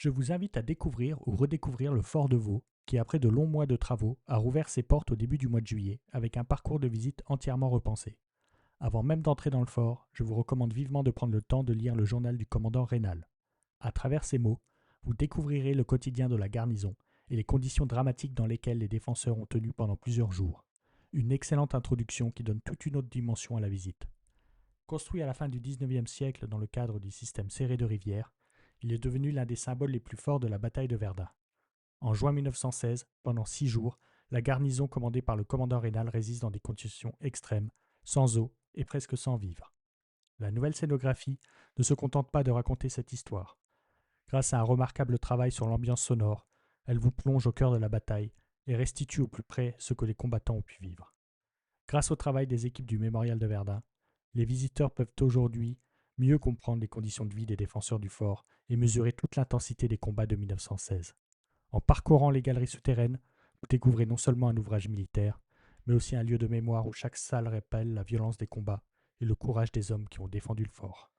Je vous invite à découvrir ou redécouvrir le fort de Vaux, qui après de longs mois de travaux a rouvert ses portes au début du mois de juillet avec un parcours de visite entièrement repensé. Avant même d'entrer dans le fort, je vous recommande vivement de prendre le temps de lire le journal du commandant Raynal. À travers ces mots, vous découvrirez le quotidien de la garnison et les conditions dramatiques dans lesquelles les défenseurs ont tenu pendant plusieurs jours. Une excellente introduction qui donne toute une autre dimension à la visite. Construit à la fin du XIXe siècle dans le cadre du système serré de rivières, il est devenu l'un des symboles les plus forts de la bataille de Verdun. En juin 1916, pendant 6 jours, la garnison commandée par le commandant Raynal résiste dans des conditions extrêmes, sans eau et presque sans vivres. La nouvelle scénographie ne se contente pas de raconter cette histoire. Grâce à un remarquable travail sur l'ambiance sonore, elle vous plonge au cœur de la bataille et restitue au plus près ce que les combattants ont pu vivre. Grâce au travail des équipes du Mémorial de Verdun, les visiteurs peuvent aujourd'hui mieux comprendre les conditions de vie des défenseurs du fort et mesurer toute l'intensité des combats de 1916. En parcourant les galeries souterraines, vous découvrez non seulement un ouvrage militaire, mais aussi un lieu de mémoire où chaque salle rappelle la violence des combats et le courage des hommes qui ont défendu le fort.